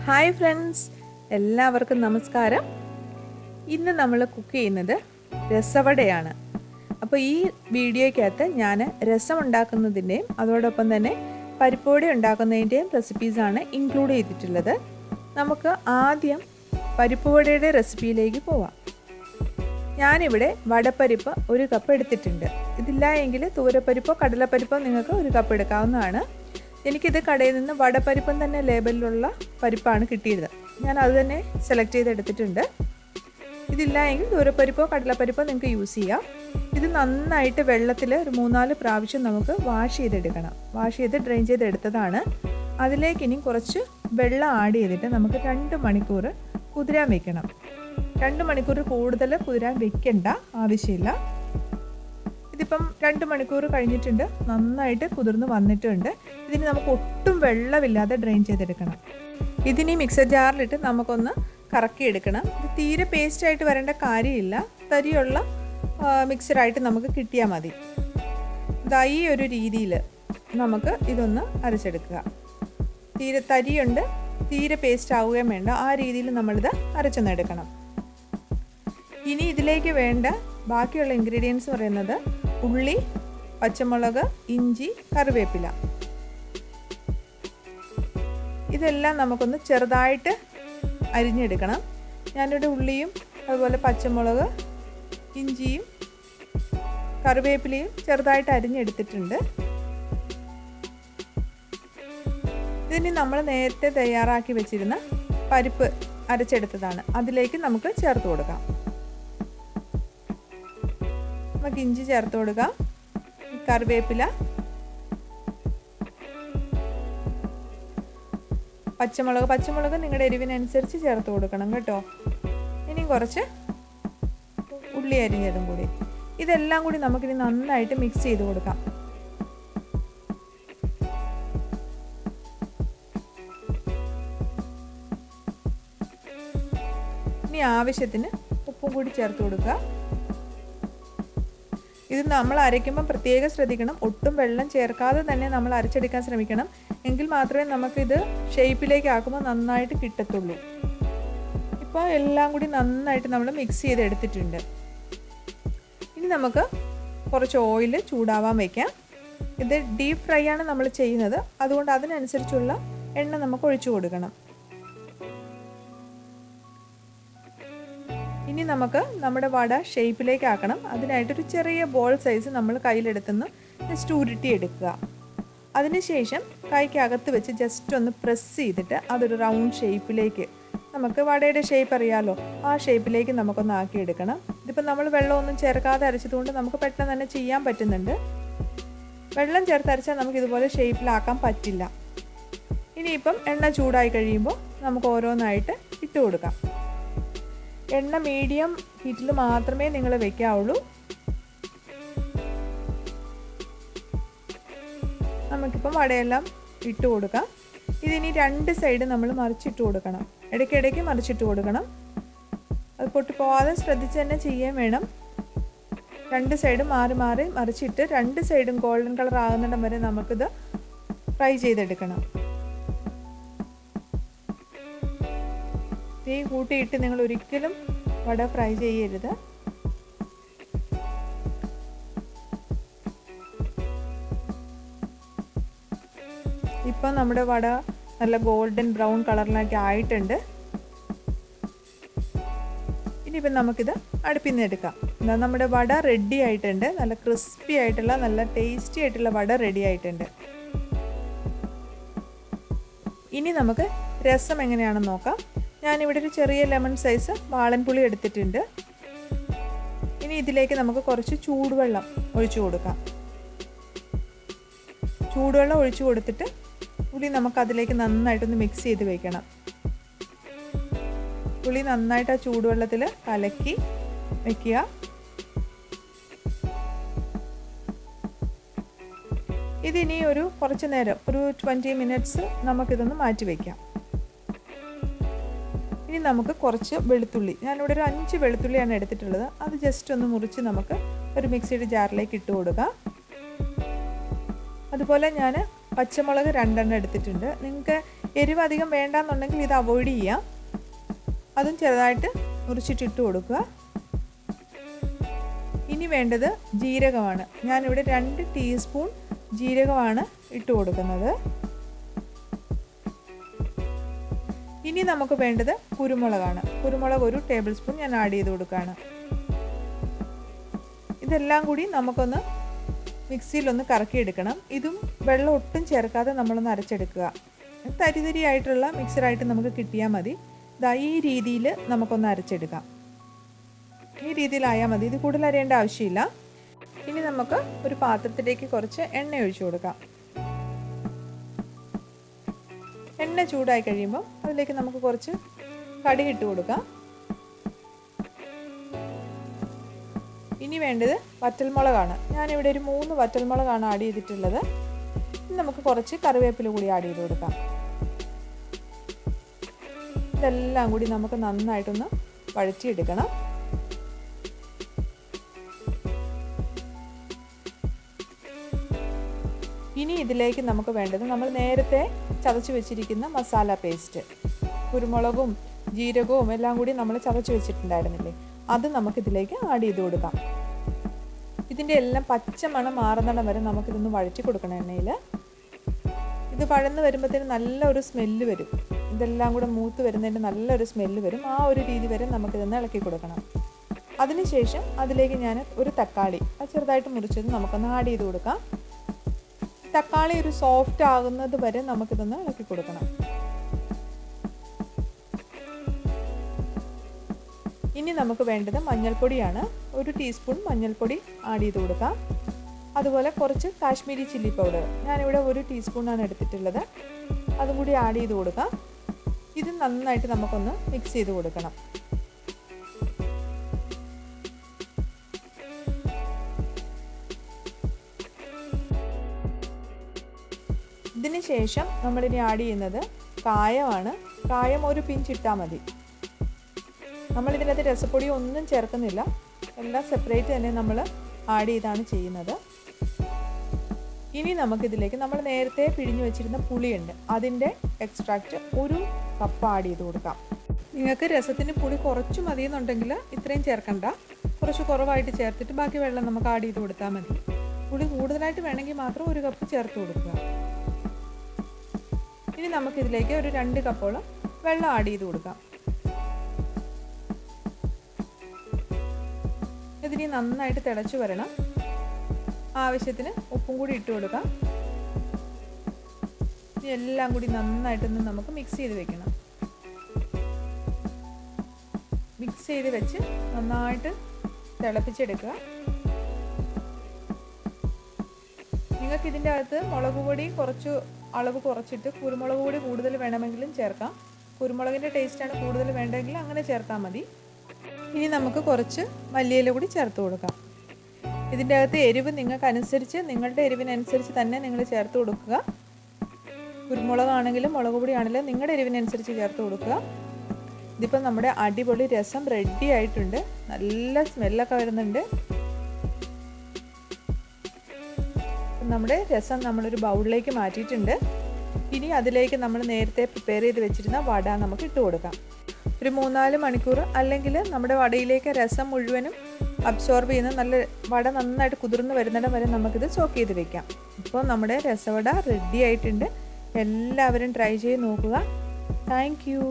Hi friends, എല്ലാവർക്കും നമസ്കാരം. ഇന്ന് നമ്മൾ കുക്ക് ചെയ്യുന്നത് രസവടയാണ്. അപ്പോൾ ഈ വീഡിയോയ്ക്കകത്ത് ഞാൻ രസം ഉണ്ടാക്കുന്നതിൻ്റെയും അതോടൊപ്പം തന്നെ പരിപ്പുവട ഉണ്ടാക്കുന്നതിൻ്റെയും റെസിപ്പീസാണ് ഇൻക്ലൂഡ് ചെയ്തിട്ടുള്ളത്. നമുക്ക് ആദ്യം പരിപ്പുവടയുടെ റെസിപ്പിയിലേക്ക് പോവാം. ഞാനിവിടെ വടപ്പരിപ്പ് 1 കപ്പ് എടുത്തിട്ടുണ്ട്. ഇതില്ല എങ്കിൽ തൂരപ്പരിപ്പോ കടലപ്പരിപ്പോ നിങ്ങൾക്ക് 1 കപ്പ് എടുക്കാവുന്നതാണ്. എനിക്കിത് കടയിൽ നിന്ന് വടപ്പരിപ്പം തന്നെ ലേബലിലുള്ള പരിപ്പാണ് കിട്ടിയത്. ഞാൻ അത് തന്നെ സെലക്ട് ചെയ്തെടുത്തിട്ടുണ്ട്. ഇതില്ല എങ്കിൽ തൂരപ്പരിപ്പോ കടലപ്പരിപ്പോ നിങ്ങൾക്ക് യൂസ് ചെയ്യാം. ഇത് നന്നായിട്ട് വെള്ളത്തിൽ ഒരു 3-4 പ്രാവശ്യം നമുക്ക് വാഷ് ചെയ്തെടുക്കണം. വാഷ് ചെയ്ത് ഡ്രെയിൻ ചെയ്തെടുത്തതാണ്. അതിലേക്ക് ഇനി കുറച്ച് വെള്ളം ആഡ് ചെയ്തിട്ട് നമുക്ക് 2 മണിക്കൂർ കുതിരാൻ വെക്കണം. 2 മണിക്കൂർ കൂടുതൽ കുതിരാൻ വെക്കേണ്ട ആവശ്യമില്ല. ഇതിപ്പം 2 മണിക്കൂർ കഴിഞ്ഞിട്ടുണ്ട്. നന്നായിട്ട് കുതിർന്ന് വന്നിട്ടുണ്ട്. ഇതിന് നമുക്ക് ഒട്ടും വെള്ളമില്ലാതെ ഡ്രെയിൻ ചെയ്തെടുക്കണം. ഇതിനി മിക്സർ ജാറിലിട്ട് നമുക്കൊന്ന് കറക്കിയെടുക്കണം. ഇത് തീരെ പേസ്റ്റായിട്ട് വരേണ്ട കാര്യമില്ല. തരിയുള്ള മിക്സറായിട്ട് നമുക്ക് കിട്ടിയാൽ മതി. ഇതാ ഈ ഒരു രീതിയിൽ നമുക്ക് ഇതൊന്ന് അരച്ചെടുക്കുക. തീരെ തരിയുണ്ട്, തീരെ പേസ്റ്റ് ആവുകയും വേണ്ട. ആ രീതിയിൽ നമ്മളിത് അരച്ചൊന്നെടുക്കണം. ഇനി ഇതിലേക്ക് വേണ്ട ബാക്കിയുള്ള ഇൻഗ്രീഡിയൻസ് പറയുന്നത് ഉള്ളി, പച്ചമുളക്, ഇഞ്ചി, കറിവേപ്പില. ഇതെല്ലാം നമുക്കൊന്ന് ചെറുതായിട്ട് അരിഞ്ഞെടുക്കണം. ഞാനിവിടെ ഉള്ളിയും അതുപോലെ പച്ചമുളക്, ഇഞ്ചിയും കറിവേപ്പിലയും ചെറുതായിട്ട് അരിഞ്ഞെടുത്തിട്ടുണ്ട്. ഇതിന് നമ്മൾ നേരത്തെ തയ്യാറാക്കി വെച്ചിരുന്ന പരിപ്പ് അരച്ചെടുത്തതാണ്. അതിലേക്ക് നമുക്ക് ചേർത്ത് കൊടുക്കാം. നമുക്ക് ഇഞ്ചി ചേർത്ത് കൊടുക്കാം, കറിവേപ്പില, പച്ചമുളക് നിങ്ങളുടെ എരിവിനനുസരിച്ച് ചേർത്ത് കൊടുക്കണം കേട്ടോ. ഇനിയും കുറച്ച് ഉള്ളി അരിഞ്ഞതും കൂടി. ഇതെല്ലാം കൂടി നമുക്കിനി നന്നായിട്ട് മിക്സ് ചെയ്ത് കൊടുക്കാം. ഇനി ആവശ്യത്തിന് ഉപ്പും കൂടി ചേർത്ത് കൊടുക്കുക. ഇത് നമ്മൾ അരയ്ക്കുമ്പോൾ പ്രത്യേകം ശ്രദ്ധിക്കണം. ഒട്ടും വെള്ളം ചേർക്കാതെ തന്നെ നമ്മൾ അരച്ചെടുക്കാൻ ശ്രമിക്കണം. എങ്കിൽ മാത്രമേ നമുക്കിത് ഷേപ്പിലേക്ക് ആക്കുമ്പോൾ നന്നായിട്ട് കിട്ടത്തുള്ളൂ. ഇപ്പോൾ എല്ലാം കൂടി നന്നായിട്ട് നമ്മൾ മിക്സ് ചെയ്തെടുത്തിട്ടുണ്ട്. ഇനി നമുക്ക് കുറച്ച് ഓയിൽ ചൂടാവാൻ വയ്ക്കാം. ഇത് ഡീപ്പ് ഫ്രൈ ആണ് നമ്മൾ ചെയ്യുന്നത്. അതുകൊണ്ട് അതിനനുസരിച്ചുള്ള എണ്ണ നമുക്ക് ഒഴിച്ചു കൊടുക്കണം. ഇനി നമുക്ക് നമ്മുടെ വട ഷേപ്പിലേക്ക് ആക്കണം. അതിനായിട്ടൊരു ചെറിയ ബോൾ സൈസ് നമ്മൾ കയ്യിലെടുത്തുനിന്ന് ജസ്റ്റ് ഉരുട്ടി എടുക്കുക. അതിനുശേഷം കൈക്കകത്ത് വെച്ച് ജസ്റ്റ് ഒന്ന് പ്രസ് ചെയ്തിട്ട് അതൊരു റൗണ്ട് ഷേപ്പിലേക്ക്, നമുക്ക് വടയുടെ ഷേപ്പ് അറിയാമല്ലോ, ആ ഷേപ്പിലേക്ക് നമുക്കൊന്ന് ആക്കിയെടുക്കണം. ഇതിപ്പോൾ നമ്മൾ വെള്ളമൊന്നും ചേർക്കാതെ അരച്ചതുകൊണ്ട് നമുക്ക് പെട്ടെന്ന് തന്നെ ചെയ്യാൻ പറ്റുന്നുണ്ട്. വെള്ളം ചേർത്തരച്ചാൽ നമുക്ക് ഇതുപോലെ ഷേപ്പിലാക്കാൻ പറ്റില്ല. ഇനിയിപ്പം എണ്ണ ചൂടായി കഴിയുമ്പോൾ നമുക്ക് ഓരോന്നായിട്ട് ഇട്ട് കൊടുക്കാം. എണ്ണ മീഡിയം ഹീറ്റിൽ മാത്രമേ നിങ്ങൾ വെക്കാവുള്ളൂ. നമുക്കിപ്പം വടയെല്ലാം ഇട്ട് കൊടുക്കാം. ഇതിനി 2 സൈഡ് നമ്മൾ മറിച്ചിട്ട് കൊടുക്കണം. ഇടയ്ക്കിടയ്ക്ക് മറിച്ചിട്ട് കൊടുക്കണം. അത് പൊട്ടിപ്പോവാതെ ശ്രദ്ധിച്ച് തന്നെ ചെയ്യാൻ വേണം. 2 സൈഡ് മാറി മാറി മറിച്ചിട്ട് 2 സൈഡും ഗോൾഡൻ കളർ ആകുന്നിടം വരെ നമുക്കിത് ഫ്രൈ ചെയ്തെടുക്കണം. തീ കൂട്ടിയിട്ട് നിങ്ങൾ ഒരിക്കലും വട ഫ്രൈ ചെയ്യരുത്. ഇപ്പം നമ്മുടെ വട നല്ല ഗോൾഡൻ ബ്രൗൺ കളറിലൊക്കെ ആയിട്ടുണ്ട്. ഇനിയിപ്പം നമുക്കിത് അടുപ്പിൽ നിന്ന് എടുക്കാം. എന്താ നമ്മുടെ വട റെഡി ആയിട്ടുണ്ട്. നല്ല ക്രിസ്പി ആയിട്ടുള്ള നല്ല ടേസ്റ്റി ആയിട്ടുള്ള വട റെഡി ആയിട്ടുണ്ട്. ഇനി നമുക്ക് രസം എങ്ങനെയാണെന്ന് നോക്കാം. ഞാനിവിടെ ഒരു ചെറിയ ലെമൺ സൈസ് വാളൻപുളി എടുത്തിട്ടുണ്ട്. ഇനി ഇതിലേക്ക് നമുക്ക് കുറച്ച് ചൂടുവെള്ളം ഒഴിച്ചു കൊടുക്കാം. ചൂടുവെള്ളം ഒഴിച്ചു കൊടുത്തിട്ട് പുളി നമുക്കതിലേക്ക് നന്നായിട്ടൊന്ന് മിക്സ് ചെയ്ത് വെക്കണം. പുളി നന്നായിട്ട് ആ ചൂടുവെള്ളത്തിൽ കലക്കി വെക്കുക. ഇതിനി കുറച്ച് നേരം, ഒരു 20 മിനിറ്റ്സ് നമുക്കിതൊന്ന് മാറ്റി വയ്ക്കാം. ഇനി നമുക്ക് കുറച്ച് വെളുത്തുള്ളി, ഞാനിവിടെ ഒരു 5 വെളുത്തുള്ളിയാണ് എടുത്തിട്ടുള്ളത്. അത് ജസ്റ്റ് ഒന്ന് മുറിച്ച് നമുക്ക് ഒരു മിക്സിയുടെ ജാറിലേക്ക് ഇട്ട് കൊടുക്കാം. അതുപോലെ ഞാൻ പച്ചമുളക് 2 എടുത്തിട്ടുണ്ട്. നിങ്ങൾക്ക് എരിവ് അധികം വേണ്ടാന്നുണ്ടെങ്കിൽ ഇത് അവോയ്ഡ് ചെയ്യാം. അതും ചെറുതായിട്ട് മുറിച്ചിട്ടിട്ട് കൊടുക്കുക. ഇനി വേണ്ടത് ജീരകമാണ്. ഞാനിവിടെ 2 ടീസ്പൂൺ ജീരകമാണ് ഇട്ട് കൊടുക്കുന്നത്. ഇനി നമുക്ക് വേണ്ടത് കുരുമുളകാണ്. കുരുമുളക് 1 ടേബിൾ സ്പൂൺ ഞാൻ ആഡ് ചെയ്ത് കൊടുക്കുകയാണ്. ഇതെല്ലാം കൂടി നമുക്കൊന്ന് മിക്സിയിലൊന്ന് കറക്കിയെടുക്കണം. ഇതും വെള്ളം ഒട്ടും ചേർക്കാതെ നമ്മളൊന്ന് അരച്ചെടുക്കുക. തരിതരിയായിട്ടുള്ള മിക്സറായിട്ട് നമുക്ക് കിട്ടിയാൽ മതി. ഈ രീതിയിൽ നമുക്കൊന്ന് അരച്ചെടുക്കാം. ഈ രീതിയിലായാൽ മതി. ഇത് കൂടുതൽ അരയേണ്ട ആവശ്യമില്ല. ഇനി നമുക്ക് ഒരു പാത്രത്തിലേക്ക് കുറച്ച് എണ്ണ ഒഴിച്ചു കൊടുക്കാം. എണ്ണ ചൂടായി കഴിയുമ്പോൾ അതിലേക്ക് നമുക്ക് കുറച്ച് കടുക് ഇട്ട് കൊടുക്കാം. ഇനി വേണ്ടത് വറ്റൽമുളകാണ്. ഞാനിവിടെ ഒരു 3 വറ്റൽമുളകാണ് ആഡ് ചെയ്തിട്ടുള്ളത്. ഇനി നമുക്ക് കുറച്ച് കറിവേപ്പില കൂടി ആഡ് ചെയ്ത് കൊടുക്കാം. ഇതെല്ലാം കൂടി നമുക്ക് നന്നായിട്ടൊന്ന് വഴറ്റിയെടുക്കണം. ഇനി ഇതിലേക്ക് നമുക്ക് വേണ്ടത് നമ്മൾ നേരത്തെ ചതച്ച് വെച്ചിരിക്കുന്ന മസാല പേസ്റ്റ്, കുരുമുളകും ജീരകവും എല്ലാം കൂടി നമ്മൾ ചതച്ച് വെച്ചിട്ടുണ്ടായിരുന്നില്ലേ, അത് നമുക്കിതിലേക്ക് ആഡ് ചെയ്ത് കൊടുക്കാം. ഇതിൻ്റെ എല്ലാം പച്ച മണം മാറുന്നിടം വരെ നമുക്കിതൊന്ന് വഴറ്റി കൊടുക്കണം എണ്ണയിൽ. ഇത് വഴന്ന് വരുമ്പോഴത്തേന് നല്ലൊരു സ്മെല്ല് വരും. ഇതെല്ലാം കൂടെ മൂത്ത് വരുന്നതിൻ്റെ നല്ലൊരു സ്മെല്ല് വരും. ആ ഒരു രീതി വരെ നമുക്കിതൊന്ന് ഇളക്കി കൊടുക്കണം. അതിനുശേഷം അതിലേക്ക് ഞാൻ ഒരു തക്കാളി ചെറുതായിട്ട് മുറിച്ചത് നമുക്കൊന്ന് ആഡ് ചെയ്ത് കൊടുക്കാം. തക്കാളി ഒരു സോഫ്റ്റ് ആകുന്നത് വരെ നമുക്കിതൊന്ന് ഇളക്കി കൊടുക്കണം. ഇനി നമുക്ക് വേണ്ടത് മഞ്ഞൾപ്പൊടിയാണ്. 1 ടീസ്പൂൺ മഞ്ഞൾപ്പൊടി ആഡ് ചെയ്ത് കൊടുക്കാം. അതുപോലെ കുറച്ച് കാശ്മീരി ചില്ലി പൗഡർ, ഞാനിവിടെ 1 ടീസ്പൂണാണ് എടുത്തിട്ടുള്ളത്. അതും കൂടി ആഡ് ചെയ്ത് കൊടുക്കാം. ഇത് നന്നായിട്ട് നമുക്കൊന്ന് മിക്സ് ചെയ്ത് കൊടുക്കണം. ഇതിന് ശേഷം നമ്മളിനി ആഡ് ചെയ്യുന്നത് കായമാണ്. കായം 1 പിഞ്ച് ഇട്ടാൽ മതി. നമ്മളിതിനകത്ത് രസപ്പൊടി ഒന്നും ചേർക്കുന്നില്ല. എല്ലാം സെപ്പറേറ്റ് തന്നെ നമ്മൾ ആഡ് ചെയ്താണ് ചെയ്യുന്നത്. ഇനി നമുക്കിതിലേക്ക് നമ്മൾ നേരത്തെ പിഴിഞ്ഞു വെച്ചിരുന്ന പുളിയുണ്ട്, അതിൻ്റെ എക്സ്ട്രാക്റ്റ് 1 കപ്പ് ആഡ് ചെയ്ത് കൊടുക്കാം. നിങ്ങൾക്ക് രസത്തിന് പുളി കുറച്ച് മതിയെന്നുണ്ടെങ്കിൽ ഇത്രയും ചേർക്കണ്ട. കുറച്ച് കുറവായിട്ട് ചേർത്തിട്ട് ബാക്കി വെള്ളം നമുക്ക് ആഡ് ചെയ്ത് കൊടുത്താൽ മതി. പുളി കൂടുതലായിട്ട് വേണമെങ്കിൽ മാത്രം 1 കപ്പ് ചേർത്ത് കൊടുക്കുക. ഇനി നമുക്കിതിലേക്ക് ഒരു 2 കപ്പോളം വെള്ളം ആഡ് ചെയ്ത് കൊടുക്കാം. ഇതിനി നന്നായിട്ട് തിളച്ച് വരണം. ആവശ്യത്തിന് ഉപ്പും കൂടി ഇട്ട് കൊടുക്കാം. ഇനി എല്ലാം കൂടി നന്നായിട്ടൊന്ന് നമുക്ക് മിക്സ് ചെയ്ത് വെക്കണം. മിക്സ് ചെയ്ത് വെച്ച് നന്നായിട്ട് തിളപ്പിച്ചെടുക്കുക. നിങ്ങൾക്ക് ഇതിൻ്റെ അകത്ത് മുളക് പൊടി കുറച്ച് അളവ് കുറച്ചിട്ട് കുരുമുളക് പൊടി കൂടുതൽ വേണമെങ്കിലും ചേർക്കാം. കുരുമുളകിൻ്റെ ടേസ്റ്റാണ് കൂടുതൽ വേണ്ടതെങ്കിൽ അങ്ങനെ ചേർത്താൽ മതി. ഇനി നമുക്ക് കുറച്ച് മല്ലിയില കൂടി ചേർത്ത് കൊടുക്കാം. ഇതിൻ്റെ അകത്ത് എരിവ് നിങ്ങൾക്കനുസരിച്ച്, നിങ്ങളുടെ എരിവിനനുസരിച്ച് തന്നെ നിങ്ങൾ ചേർത്ത് കൊടുക്കുക. കുരുമുളകാണെങ്കിലും മുളക് പൊടി ആണെങ്കിലും നിങ്ങളുടെ എരിവിനനുസരിച്ച് ചേർത്ത് കൊടുക്കുക. ഇതിപ്പോൾ നമ്മുടെ അടിപൊളി രസം റെഡി ആയിട്ടുണ്ട്. നല്ല സ്മെല്ലൊക്കെ വരുന്നുണ്ട്. നമ്മുടെ രസം നമ്മളൊരു ബൗളിലേക്ക് മാറ്റിയിട്ടുണ്ട്. ഇനി അതിലേക്ക് നമ്മൾ നേരത്തെ പ്രിപ്പയർ ചെയ്ത് വെച്ചിരുന്ന വട നമുക്ക് ഇട്ട് കൊടുക്കാം. ഒരു 3-4 മണിക്കൂർ അല്ലെങ്കിൽ നമ്മുടെ വടയിലേക്ക് രസം മുഴുവനും അബ്സോർബ് ചെയ്യുന്ന നല്ല വട നന്നായിട്ട് കുതിർന്ന് വരുന്നിടം വരെ നമുക്കിത് സോക്ക് ചെയ്ത് വെക്കാം. ഇപ്പോൾ നമ്മുടെ രസവട റെഡി ആയിട്ടുണ്ട്. എല്ലാവരും ട്രൈ ചെയ്ത് നോക്കുക. Thank you.